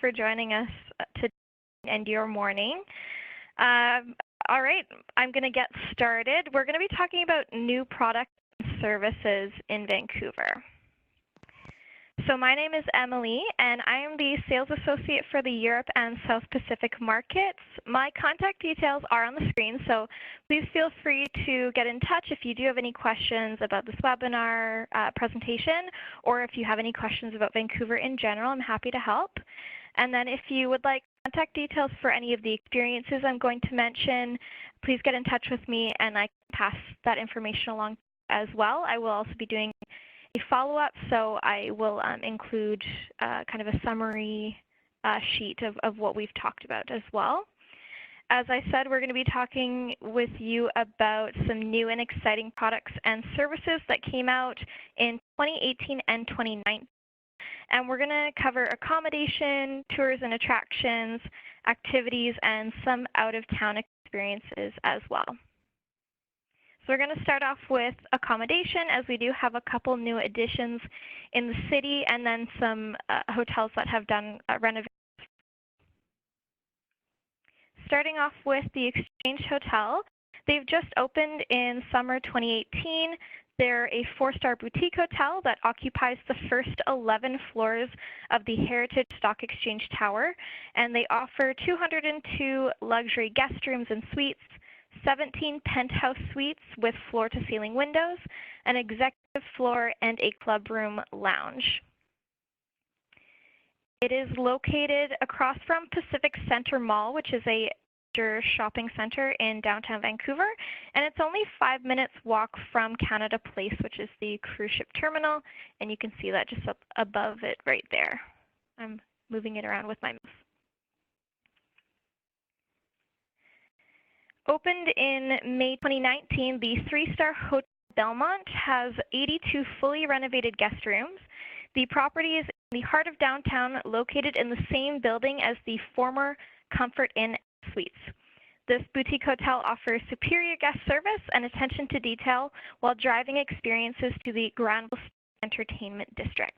for joining us today and your morning. All right, I'm going to get started. We're going to be talking about new products and services in Vancouver. So my name is Emily, and I am the Sales Associate for the Europe and South Pacific markets. My contact details are on the screen, so please feel free to get in touch if you do have any questions about this webinar presentation, or if you have any questions about Vancouver in general. I'm happy to help. And then if you would like contact details for any of the experiences I'm going to mention, please get in touch with me, and I can pass that information along as well. I will also be doing a follow-up, so I will include kind of a summary sheet of what we've talked about as well. As I said, we're going to be talking with you about some new and exciting products and services that came out in 2018 and 2019. And we're going to cover accommodation, tours and attractions, activities, and some out-of-town experiences as well. So we're going to start off with accommodation, as we do have a couple new additions in the city, and then some hotels that have done renovations. Starting off with the Exchange Hotel, they've just opened in summer 2018. They're a 4-star boutique hotel that occupies the first 11 floors of the Heritage Stock Exchange Tower, and they offer 202 luxury guest rooms and suites, 17 penthouse suites with floor-to-ceiling windows, an executive floor, and a club room lounge. It is located across from Pacific Centre Mall, which is a major shopping center in downtown Vancouver, and it's only 5 minutes walk from Canada Place, which is the cruise ship terminal, and you can see that just up above it right there. I'm moving it around with my mouse. Opened in May 2019, the 3-star Hotel Belmont has 82 fully renovated guest rooms. The property is in the heart of downtown, located in the same building as the former Comfort Inn Suites. This boutique hotel offers superior guest service and attention to detail while driving experiences to the Granville Entertainment District.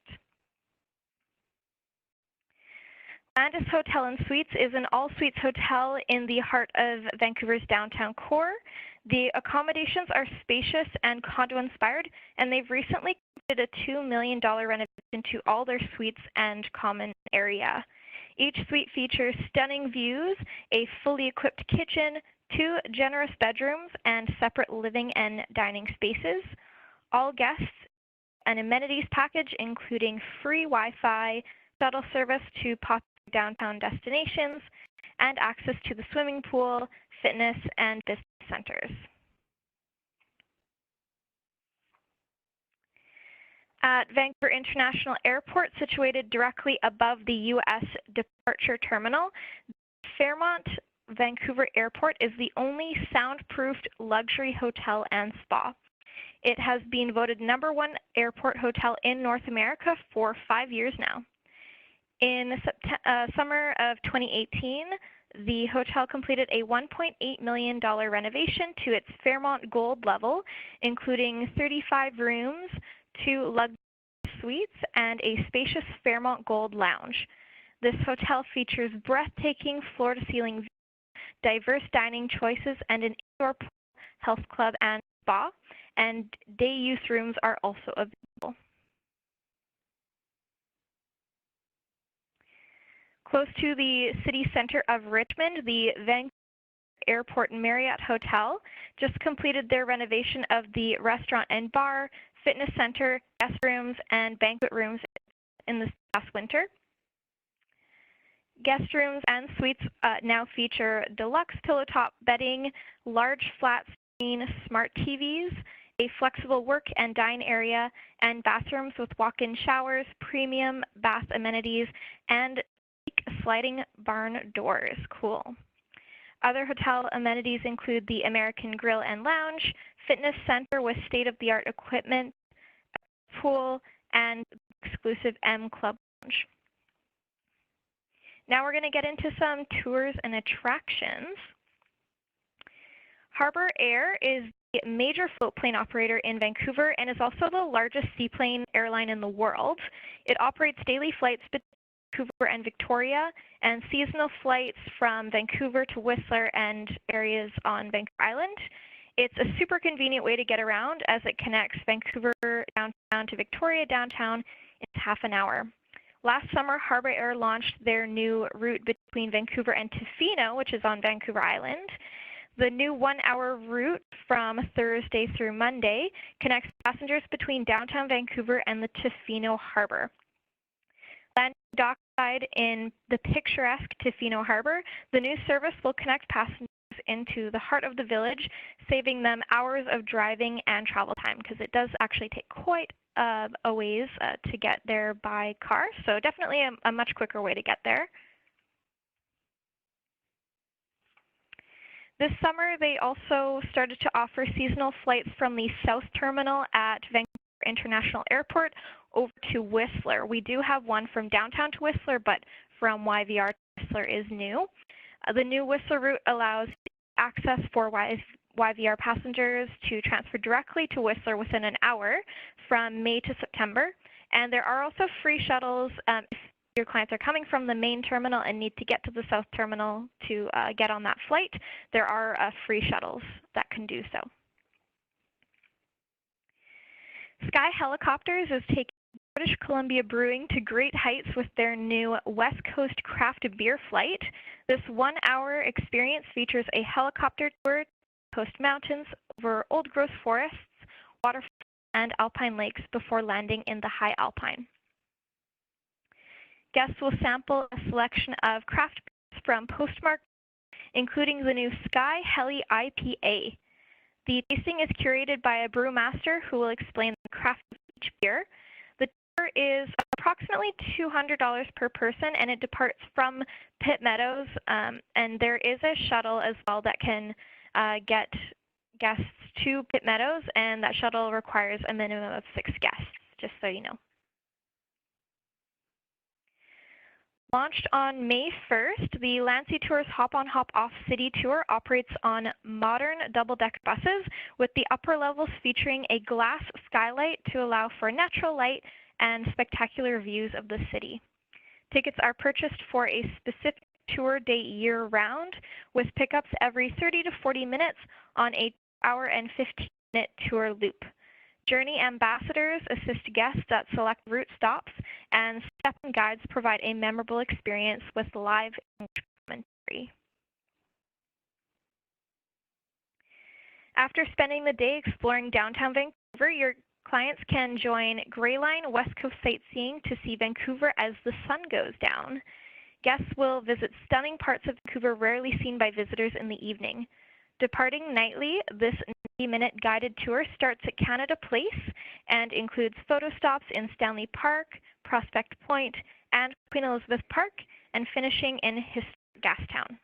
Landis Hotel and Suites is an all-suites hotel in the heart of Vancouver's downtown core. The accommodations are spacious and condo-inspired, and they've recently completed a $2 million renovation to all their suites and common area. Each suite features stunning views, a fully equipped kitchen, 2 generous bedrooms, and separate living and dining spaces. All guests an amenities package including free Wi-Fi, shuttle service to popular downtown destinations, and access to the swimming pool, fitness, and business centers. At Vancouver International Airport, situated directly above the U.S. departure terminal, Fairmont Vancouver Airport is the only soundproofed luxury hotel and spa. It has been voted #1 airport hotel in North America for 5 years now. In summer of 2018, the hotel completed a $1.8 million renovation to its Fairmont Gold level, including 35 rooms, 2 luxury suites, and a spacious Fairmont Gold lounge. This hotel features breathtaking floor-to-ceiling views, diverse dining choices, and an indoor pool, health club, and spa, and day-use rooms are also available. Close to the city center of Richmond, the Vancouver Airport Marriott Hotel just completed their renovation of the restaurant and bar, fitness center, guest rooms, and banquet rooms in this past winter. Guest rooms and suites now feature deluxe pillow top bedding, large flat screen smart TVs, a flexible work and dine area, and bathrooms with walk-in showers, premium bath amenities, and sliding barn doors. Cool. Other hotel amenities include the American Grill and Lounge, fitness center with state-of-the-art equipment, pool, and exclusive M Club Lounge. Now we're going to get into some tours and attractions. Harbour Air is the major float plane operator in Vancouver and is also the largest seaplane airline in the world. It operates daily flights between Vancouver and Victoria, and seasonal flights from Vancouver to Whistler and areas on Vancouver Island. It's a super convenient way to get around as it connects Vancouver downtown to Victoria downtown in half an hour. Last summer, Harbour Air launched their new route between Vancouver and Tofino, which is on Vancouver Island. The new 1-hour route from Thursday through Monday connects passengers between downtown Vancouver and the Tofino Harbour. Landing dockside in the picturesque Tofino Harbour, the new service will connect passengers into the heart of the village, saving them hours of driving and travel time, because it does actually take quite a ways to get there by car, so definitely a much quicker way to get there. This summer, they also started to offer seasonal flights from the South Terminal at Vancouver International Airport over to Whistler. We do have one from downtown to Whistler, but from YVR to Whistler is new. The new Whistler route allows access for YVR passengers to transfer directly to Whistler within an hour from May to September. And there are also free shuttles if your clients are coming from the main terminal and need to get to the South Terminal to get on that flight. There are free shuttles that can do so. Sky Helicopters is taking British Columbia Brewing to great heights with their new West Coast craft beer flight. This 1-hour experience features a helicopter tour to the Coast Mountains over old growth forests, waterfalls, and alpine lakes before landing in the high alpine. Guests will sample a selection of craft beers from Postmark, including the new Sky Heli IPA. The tasting is curated by a brewmaster who will explain the craft of each beer. The tour is approximately $200 per person, and it departs from Pitt Meadows, and there is a shuttle as well that can get guests to Pitt Meadows, and that shuttle requires a minimum of 6 guests, just so you know. Launched on May 1st, the Lancy Tours Hop On Hop Off City Tour operates on modern double-decker buses with the upper levels featuring a glass skylight to allow for natural light and spectacular views of the city. Tickets are purchased for a specific tour date year-round with pickups every 30 to 40 minutes on a 2-hour and 15-minute tour loop. Journey ambassadors assist guests at select route stops, and step-in guides provide a memorable experience with live English commentary. After spending the day exploring downtown Vancouver, your clients can join Greyline West Coast Sightseeing to see Vancouver as the sun goes down. Guests will visit stunning parts of Vancouver rarely seen by visitors in the evening. Departing nightly, this 90-minute guided tour starts at Canada Place and includes photo stops in Stanley Park, Prospect Point, and Queen Elizabeth Park, and finishing in historic Gastown.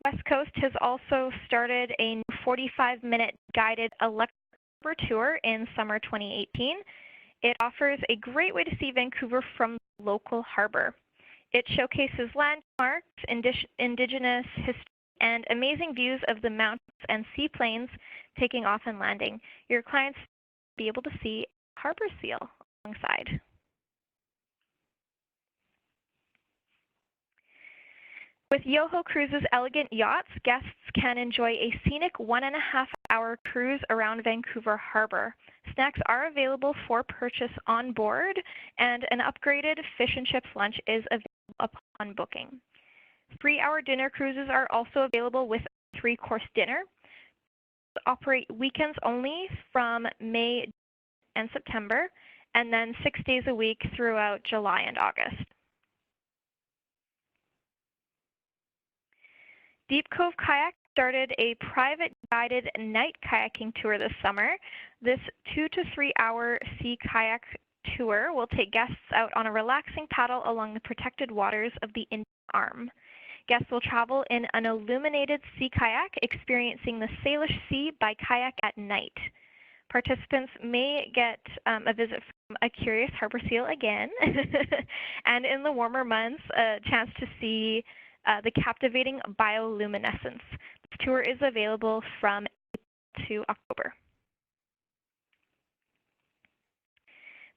West Coast has also started a new 45-minute guided electric tour in summer 2018. It offers a great way to see Vancouver from the local harbor. It showcases landmarks, indigenous history, and amazing views of the mountains and seaplanes taking off and landing. Your clients will be able to see a harbor seal alongside. With Yoho Cruises' elegant yachts, guests can enjoy a scenic 1.5-hour cruise around Vancouver Harbor. Snacks are available for purchase on board, and an upgraded fish and chips lunch is available upon booking. 3-hour dinner cruises are also available with a 3-course dinner. Operate weekends only from May and September, and then 6 days a week throughout July and August. Deep Cove Kayak started a private guided night kayaking tour this summer. This 2 to 3 hour sea kayak tour will take guests out on a relaxing paddle along the protected waters of the Indian Arm. Guests will travel in an illuminated sea kayak, experiencing the Salish Sea by kayak at night. Participants may get a visit from a curious harbor seal again, and in the warmer months, a chance to see the captivating bioluminescence. This tour is available from April to October.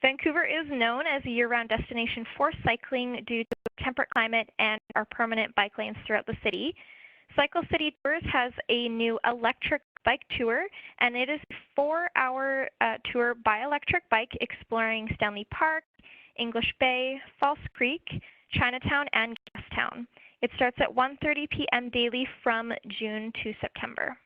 Vancouver is known as a year-round destination for cycling due to a temperate climate and our permanent bike lanes throughout the city. Cycle City Tours has a new electric bike tour, and it is a 4-hour tour by electric bike exploring Stanley Park, English Bay, False Creek, Chinatown, and Gastown. It starts at 1:30 p.m. daily from June to September.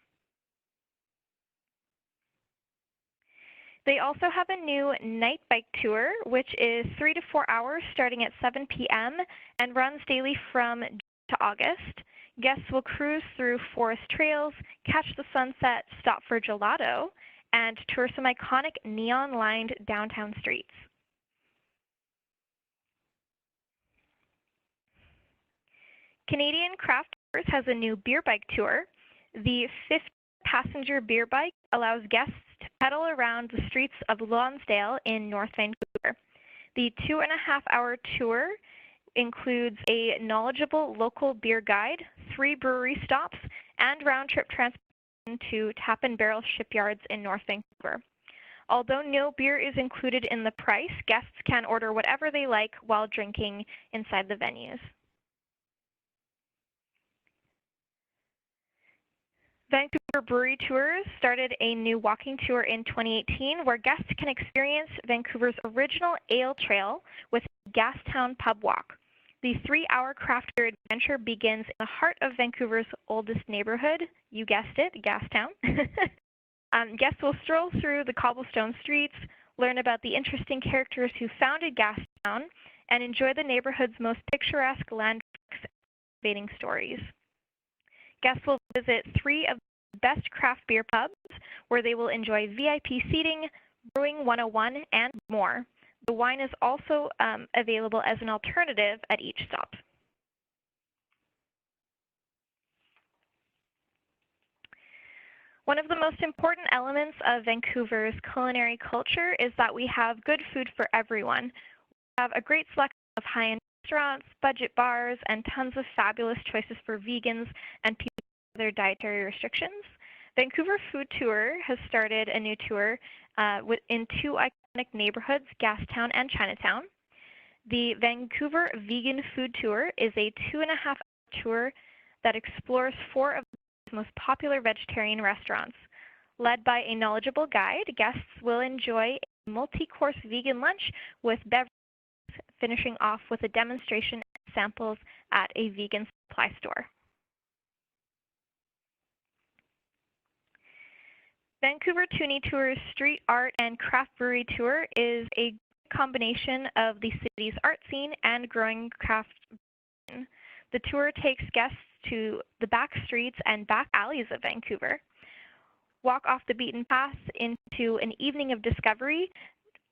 They also have a new night bike tour, which is 3 to 4 hours starting at 7 p.m. and runs daily from June to August. Guests will cruise through forest trails, catch the sunset, stop for gelato, and tour some iconic neon-lined downtown streets. Canadian Craft Tours has a new beer bike tour. The 50-passenger beer bike allows guests to pedal around the streets of Lonsdale in North Vancouver. The 2.5-hour tour includes a knowledgeable local beer guide, 3 brewery stops, and round-trip transportation to Tap and Barrel shipyards in North Vancouver. Although no beer is included in the price, guests can order whatever they like while drinking inside the venues. Vancouver Brewery Tours started a new walking tour in 2018 where guests can experience Vancouver's original ale trail with a Gastown pub walk. The 3-hour craft beer adventure begins in the heart of Vancouver's oldest neighborhood, you guessed it, Gastown. Guests will stroll through the cobblestone streets, learn about the interesting characters who founded Gastown, and enjoy the neighborhood's most picturesque landmarks and captivating stories. Guests will visit 3 of the best craft beer pubs where they will enjoy VIP seating, brewing 101, and more. The wine is also available as an alternative at each stop. One of the most important elements of Vancouver's culinary culture is that we have good food for everyone. We have a great selection of high-end restaurants, budget bars, and tons of fabulous choices for vegans and people with their dietary restrictions. Vancouver Food Tour has started a new tour in 2 iconic neighborhoods, Gastown and Chinatown. The Vancouver Vegan Food Tour is a 2.5-hour tour that explores 4 of the most popular vegetarian restaurants. Led by a knowledgeable guide, guests will enjoy a multi-course vegan lunch with beverages, finishing off with a demonstration and samples at a vegan supply store. Vancouver Toonie Tour's Street Art and Craft Brewery Tour is a combination of the city's art scene and growing craft scene. The tour takes guests to the back streets and back alleys of Vancouver. Walk off the beaten path into an evening of discovery.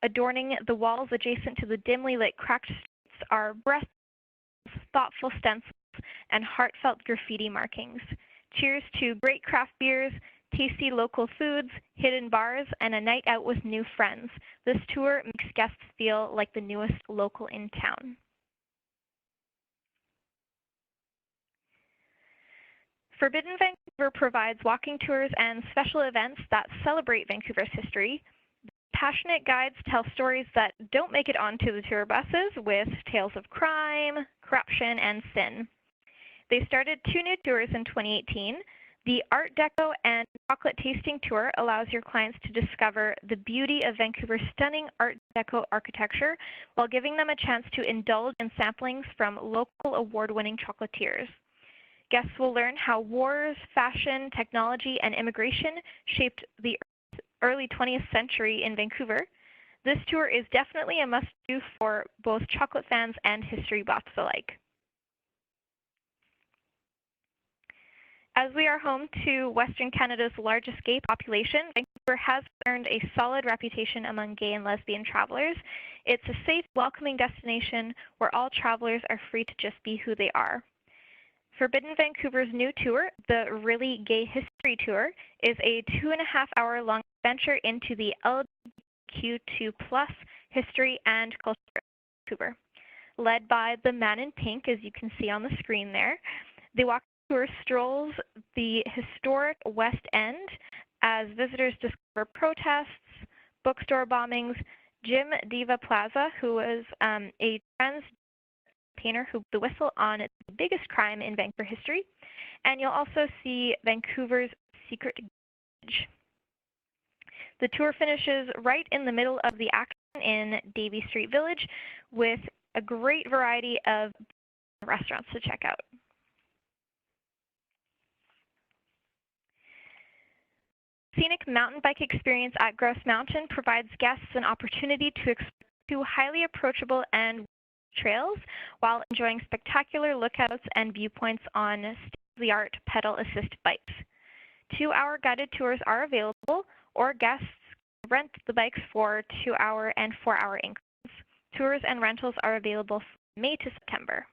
Adorning the walls adjacent to the dimly lit cracked streets are breathtaking, thoughtful stencils, and heartfelt graffiti markings. Cheers to great craft beers, tasty local foods, hidden bars, and a night out with new friends. This tour makes guests feel like the newest local in town. Forbidden Vancouver provides walking tours and special events that celebrate Vancouver's history. Passionate guides tell stories that don't make it onto the tour buses with tales of crime, corruption, and sin. They started 2 new tours in 2018. The Art Deco and Chocolate Tasting Tour allows your clients to discover the beauty of Vancouver's stunning Art Deco architecture while giving them a chance to indulge in samplings from local award-winning chocolatiers. Guests will learn how wars, fashion, technology, and immigration shaped the early 20th century in Vancouver. This tour is definitely a must-do for both chocolate fans and history buffs alike. As we are home to Western Canada's largest gay population, Vancouver has earned a solid reputation among gay and lesbian travelers. It's a safe, welcoming destination where all travelers are free to just be who they are. Forbidden Vancouver's new tour, the Really Gay History Tour, is a 2.5-hour long adventure into the LGBTQ2+ history and culture of Vancouver. Led by the man in pink, as you can see on the screen there, the walking tour strolls the historic West End as visitors discover protests, bookstore bombings, Jim Diva Plaza, who was a trans painter who blew the whistle on the biggest crime in Vancouver history. And you'll also see Vancouver's secret gauge. The tour finishes right in the middle of the action in Davie Street Village with a great variety of restaurants to check out. Scenic mountain bike experience at Grouse Mountain provides guests an opportunity to explore two highly approachable and trails while enjoying spectacular lookouts and viewpoints on state-of-the-art pedal-assist bikes. 2-hour guided tours are available, or guests can rent the bikes for 2-hour and 4-hour increments. Tours and rentals are available from May to September.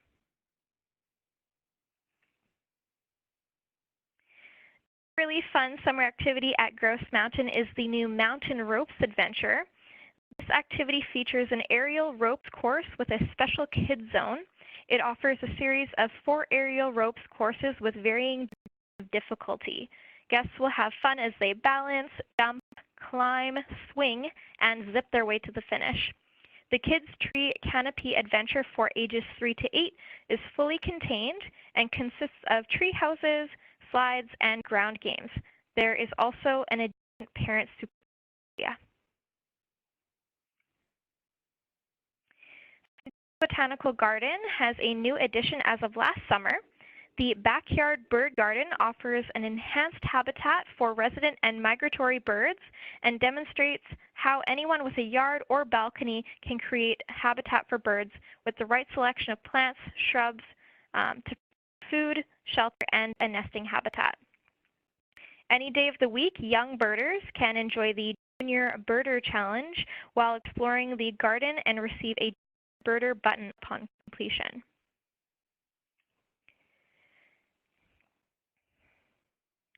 Really fun summer activity at Grouse Mountain is the new Mountain Ropes Adventure. This activity features an aerial ropes course with a special kids zone. It offers a series of 4 aerial ropes courses with varying difficulty. Guests will have fun as they balance, jump, climb, swing, and zip their way to the finish. The Kids Tree Canopy Adventure for ages 3 to 8 is fully contained and consists of tree houses, slides, and ground games. There is also an adjacent parent super area. Botanical Garden has a new addition as of last summer. The Backyard Bird Garden offers an enhanced habitat for resident and migratory birds and demonstrates how anyone with a yard or balcony can create habitat for birds with the right selection of plants, shrubs, to food, shelter, and a nesting habitat. Any day of the week, young birders can enjoy the Junior Birder Challenge while exploring the garden and receive a birder button upon completion.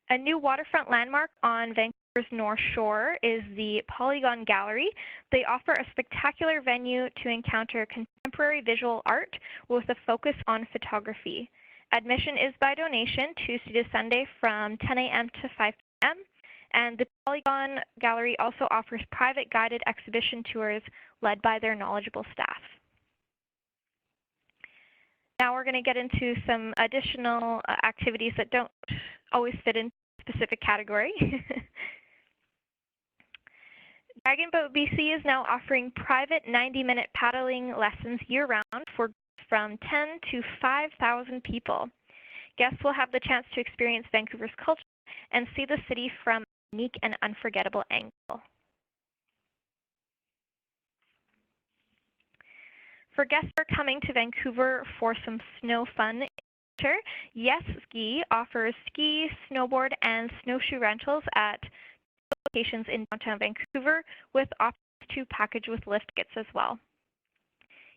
A new waterfront landmark on Vancouver's North Shore is the Polygon Gallery. They offer a spectacular venue to encounter contemporary visual art with a focus on photography. Admission is by donation Tuesday to Sunday from 10 a.m. to 5 p.m. And the Polygon Gallery also offers private guided exhibition tours led by their knowledgeable staff. Now we're going to get into some additional activities that don't always fit in a specific category. Dragon Boat BC is now offering private 90-minute paddling lessons year-round for from 10 to 5,000 people. Guests will have the chance to experience Vancouver's culture and see the city from a unique and unforgettable angle. For guests who are coming to Vancouver for some snow fun in winter, Yes Ski offers ski, snowboard, and snowshoe rentals at locations in downtown Vancouver with options to package with lift kits as well.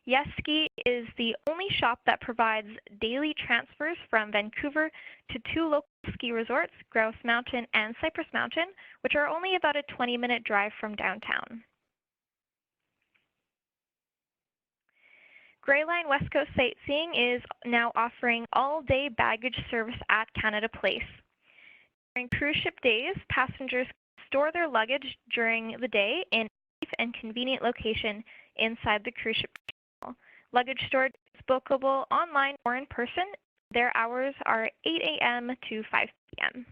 Yes Ski is the only shop that provides daily transfers from Vancouver to 2 local ski resorts, Grouse Mountain and Cypress Mountain, which are only about a 20-minute drive from downtown. Grey Line West Coast Sightseeing is now offering all-day baggage service at Canada Place. During cruise ship days, passengers can store their luggage during the day in a safe and convenient location inside the cruise ship terminal. Luggage storage is bookable online or in person. Their hours are 8 a.m. to 5 p.m.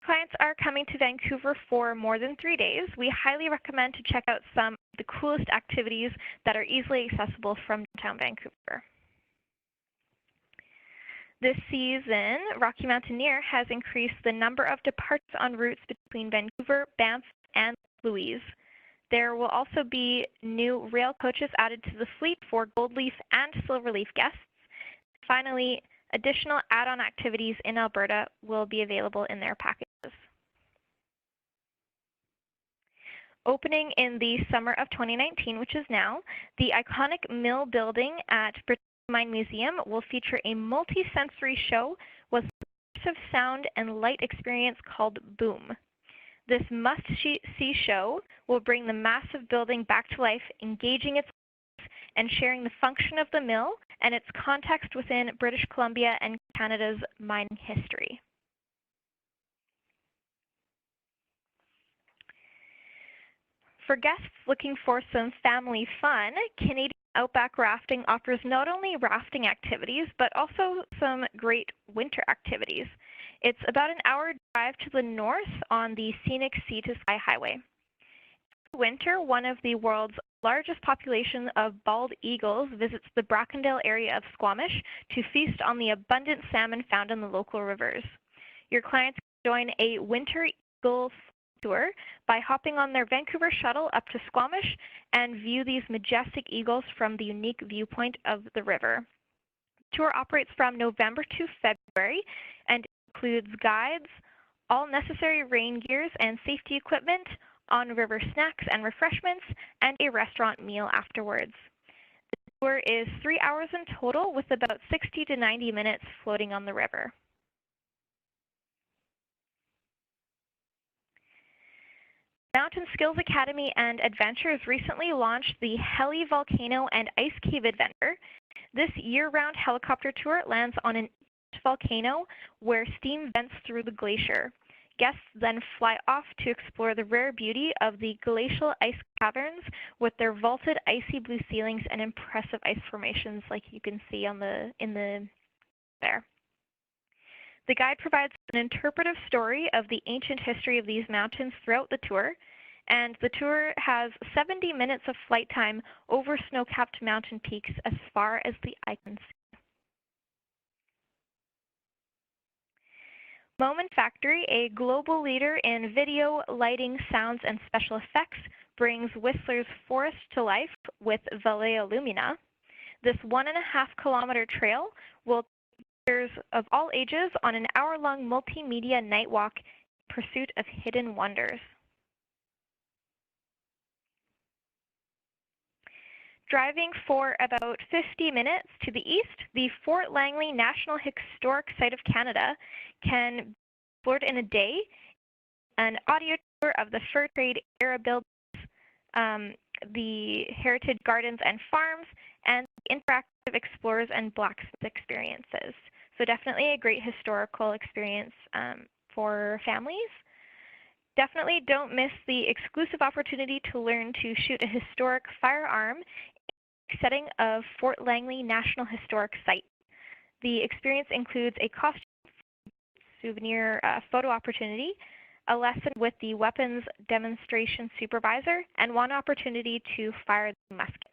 Clients are coming to Vancouver for more than 3 days. We highly recommend to check out some of the coolest activities that are easily accessible from downtown Vancouver. This season, Rocky Mountaineer has increased the number of departures on routes between Vancouver, Banff, and Louise. There will also be new rail coaches added to the fleet for Gold Leaf and Silver Leaf guests. Finally, additional add-on activities in Alberta will be available in their packages. Opening in the summer of 2019, which is now, the iconic Mill Building at British Mine Museum will feature a multi-sensory show with immersive sound and light experience called Boom. This must-see show will bring the massive building back to life, engaging its and sharing the function of the mill and its context within British Columbia and Canada's mining history. For guests looking for some family fun, Canadian Outback Rafting offers not only rafting activities, but also some great winter activities. It's about an hour drive to the north on the scenic Sea to Sky Highway. In winter, one of the world's largest population of bald eagles visits the Brackendale area of Squamish to feast on the abundant salmon found in the local rivers. Your clients can join a winter eagle tour by hopping on their Vancouver shuttle up to Squamish and view these majestic eagles from the unique viewpoint of the river. The tour operates from November to February and includes guides, all necessary rain gears and safety equipment, on-river snacks and refreshments, and a restaurant meal afterwards. The tour is 3 hours in total with about 60 to 90 minutes floating on the river. Mountain Skills Academy and Adventures recently launched the Heli Volcano and Ice Cave Adventure. This year-round helicopter tour lands on an volcano where steam vents through the glacier. Guests then fly off to explore the rare beauty of the glacial ice caverns with their vaulted icy blue ceilings and impressive ice formations like you can see on there. The guide provides an interpretive story of the ancient history of these mountains throughout the tour, and the tour has 70 minutes of flight time over snow-capped mountain peaks as far as the eye can see. Moment Factory, a global leader in video, lighting, sounds, and special effects, brings Whistler's forest to life with Valea Lumina. This 1.5-kilometer trail will of all ages on an hour-long multimedia night walk in pursuit of hidden wonders. Driving for about 50 minutes to the east, the Fort Langley National Historic Site of Canada can be explored in a day. An audio tour of the fur trade era buildings, the heritage gardens and farms, and interactive explorers and blacksmith experiences. So definitely a great historical experience for families. Definitely don't miss the exclusive opportunity to learn to shoot a historic firearm in the setting of Fort Langley National Historic Site. The experience includes a costume souvenir photo opportunity, a lesson with the weapons demonstration supervisor, and one opportunity to fire the musket.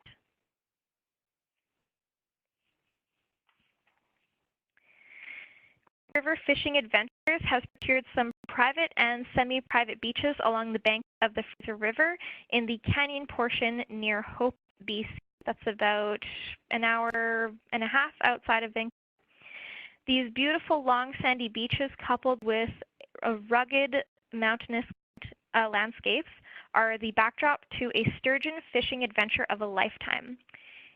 River Fishing Adventures has procured some private and semi-private beaches along the bank of the Fraser River in the canyon portion near Hope, BC. That's about an hour and a half outside of Vancouver. These beautiful long sandy beaches coupled with rugged mountainous landscapes are the backdrop to a sturgeon fishing adventure of a lifetime.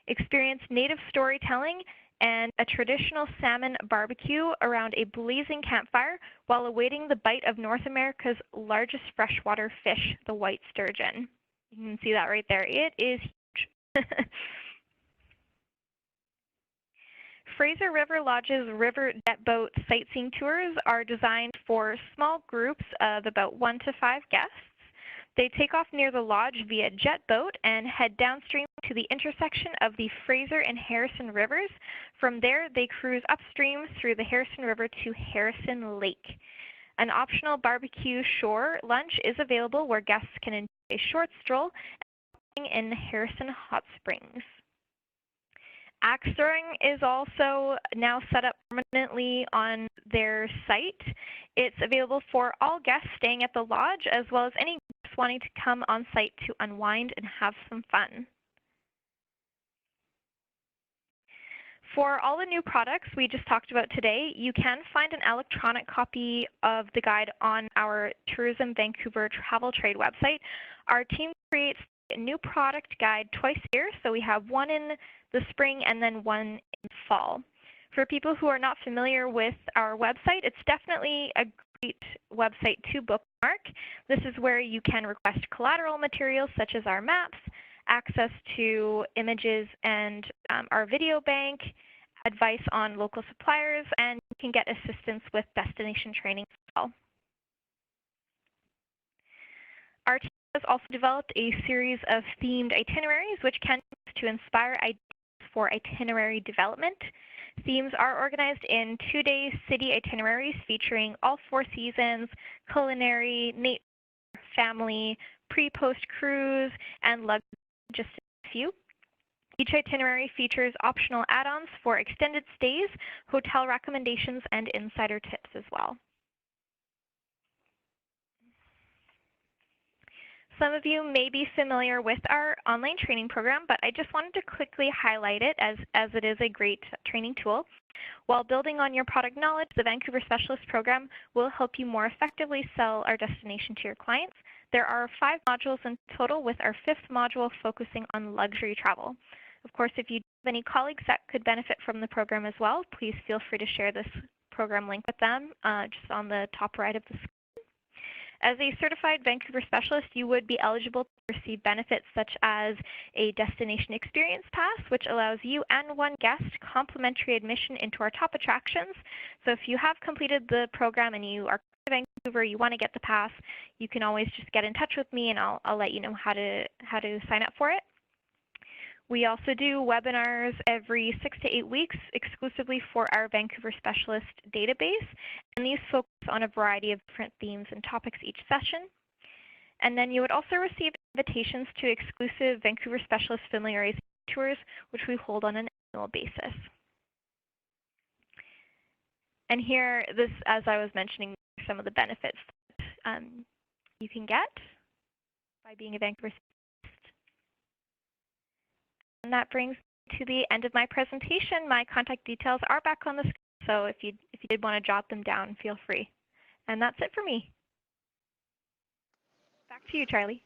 Experience native storytelling and a traditional salmon barbecue around a blazing campfire while awaiting the bite of North America's largest freshwater fish, the white sturgeon. You can see that right there. It is huge. Fraser River Lodge's river jet boat sightseeing tours are designed for small groups of about 1 to 5 guests. They take off near the lodge via jet boat and head downstream to the intersection of the Fraser and Harrison rivers. From there, they cruise upstream through the Harrison River to Harrison Lake. An optional barbecue shore lunch is available where guests can enjoy a short stroll in Harrison Hot Springs. Axe throwing is also now set up permanently on their site. It's available for all guests staying at the lodge as well as any guests wanting to come on site to unwind and have some fun. For all the new products we just talked about today, you can find an electronic copy of the guide on our Tourism Vancouver Travel Trade website. Our team creates a new product guide twice a year, so we have one in the spring and then one in fall. For people who are not familiar with our website, it's definitely a great website to bookmark. This is where you can request collateral materials such as our maps, access to images and our video bank, advice on local suppliers, and you can get assistance with destination training as well. Our team has also developed a series of themed itineraries which can be used to inspire ideas for itinerary development. Themes are organized in 2-day city itineraries featuring all 4 seasons, culinary, nature, family, pre-post cruise, and luxury, just a few. Each itinerary features optional add-ons for extended stays, hotel recommendations, and insider tips as well. Some of you may be familiar with our online training program, but I just wanted to quickly highlight it as it is a great training tool. While building on your product knowledge, the Vancouver Specialist program will help you more effectively sell our destination to your clients. There are 5 modules in total, with our 5th module focusing on luxury travel. Of course, if you have any colleagues that could benefit from the program as well, please feel free to share this program link with them just on the top right of the screen. As a certified Vancouver specialist, you would be eligible to receive benefits such as a destination experience pass, which allows you and one guest complimentary admission into our top attractions. So if you have completed the program and you are in Vancouver, you want to get the pass, you can always just get in touch with me and I'll let you know how to sign up for it. We also do webinars every 6 to 8 weeks exclusively for our Vancouver Specialist database, and these focus on a variety of different themes and topics each session. And then you would also receive invitations to exclusive Vancouver Specialist familiarization tours, which we hold on an annual basis. And here, this, as I was mentioning, some of the benefits that you can get by being a Vancouver Specialist. And that brings me to the end of my presentation. My contact details are back on the screen, so if you did want to jot them down, feel free. And that's it for me. Back to you, Charlie.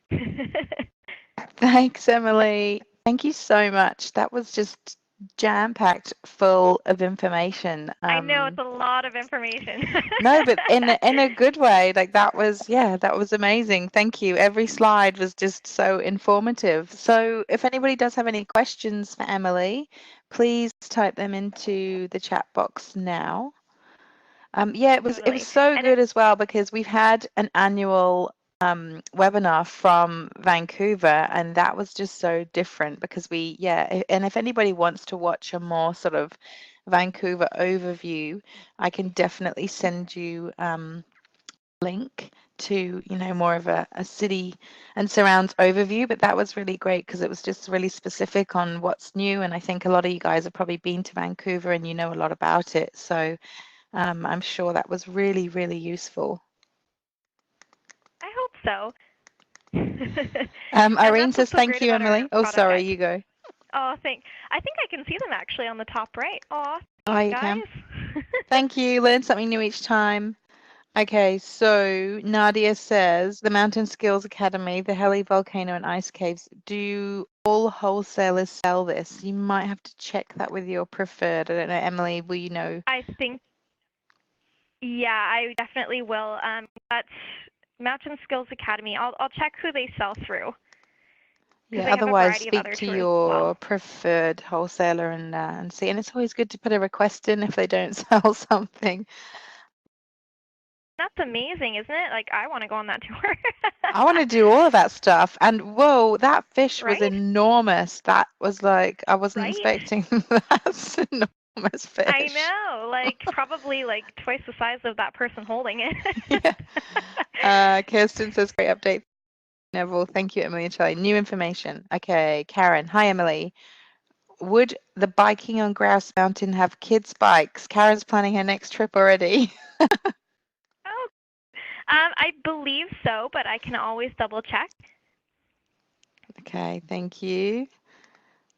Thanks, Emily. Thank you so much. That was just jam-packed full of information. I know it's a lot of information. No, but in a good way. Like that was amazing. Thank you. Every slide was just so informative. So if anybody does have any questions for Emily, please type them into the chat box now. Yeah, it was so good as well, because we've had an annual webinar from Vancouver, and that was just so different because and if anybody wants to watch a more sort of Vancouver overview, I can definitely send you a link to more of a city and surrounds overview. But that was really great because it was just really specific on what's new, and I think a lot of you guys have probably been to Vancouver and you know a lot about it, so I'm sure that was really, really useful. I hope so. Irene says, thank you, Emily. Oh, sorry, you go. Oh, I think I can see them actually on the top right. Oh, you can. Thank you. Learn something new each time. Okay, so Nadia says, the Mountain Skills Academy, the Heli Volcano and Ice Caves, do all wholesalers sell this? You might have to check that with your preferred. I don't know, Emily, will you know? I think, yeah, I definitely will. That's Mountain Skills Academy. I'll check who they sell through. Yeah, otherwise speak to your preferred wholesaler and see. And it's always good to put a request in if they don't sell something. That's amazing, isn't it? Like, I want to go on that tour. I want to do all of that stuff. And whoa, that fish was enormous. That was like, I wasn't expecting that's an enormous fish. I know, like probably like twice the size of that person holding it. Yeah. Kirsten says, great update. Neville, thank you, Emily and Charlie. New information. Okay, Karen. Hi, Emily. Would the biking on Grouse Mountain have kids' bikes? Karen's planning her next trip already. Oh, I believe so, but I can always double check. Okay, thank you.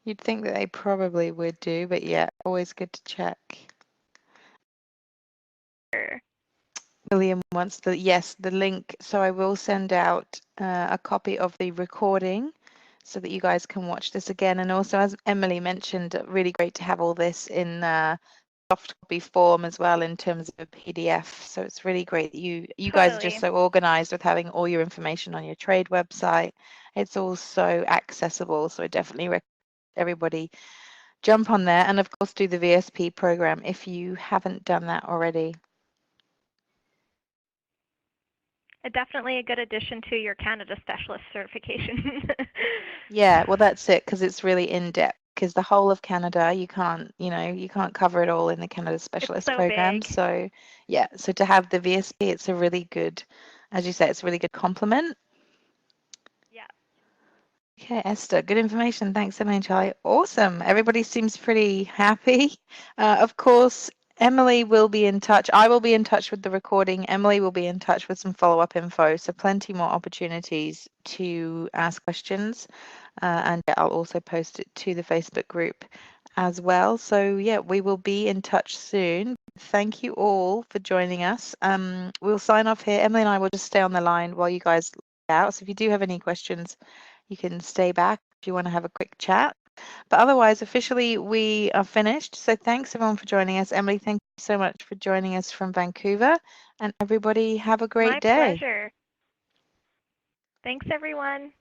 You'd think that they probably would do, but yeah, always good to check. Sure. William wants the link, so I will send out a copy of the recording so that you guys can watch this again. And also, as Emily mentioned, really great to have all this in soft copy form as well in terms of a PDF. So it's really great that you guys are just so organized with having all your information on your trade website. It's all so accessible. So I definitely recommend everybody jump on there, and of course do the VSP program if you haven't done that already. Definitely a good addition to your Canada Specialist certification. Yeah, well, that's it, because it's really in depth. Because the whole of Canada, you can't cover it all in the Canada It's Specialist so program. big. So, yeah, so to have the VSP, it's a really good, as you say, it's a really good complement. Yeah. Okay, Esther, good information. Thanks, Emily and Charlie. Awesome. Everybody seems pretty happy. Of course, Emily will be in touch. I will be in touch with the recording. Emily will be in touch with some follow-up info. So plenty more opportunities to ask questions. And I'll also post it to the Facebook group as well. So yeah, we will be in touch soon. Thank you all for joining us. We'll sign off here. Emily and I will just stay on the line while you guys log out. So if you do have any questions, you can stay back if you want to have a quick chat. But otherwise, officially, we are finished. So thanks everyone for joining us. Emily, thank you so much for joining us from Vancouver. And everybody have a great My day. pleasure. Thanks, everyone.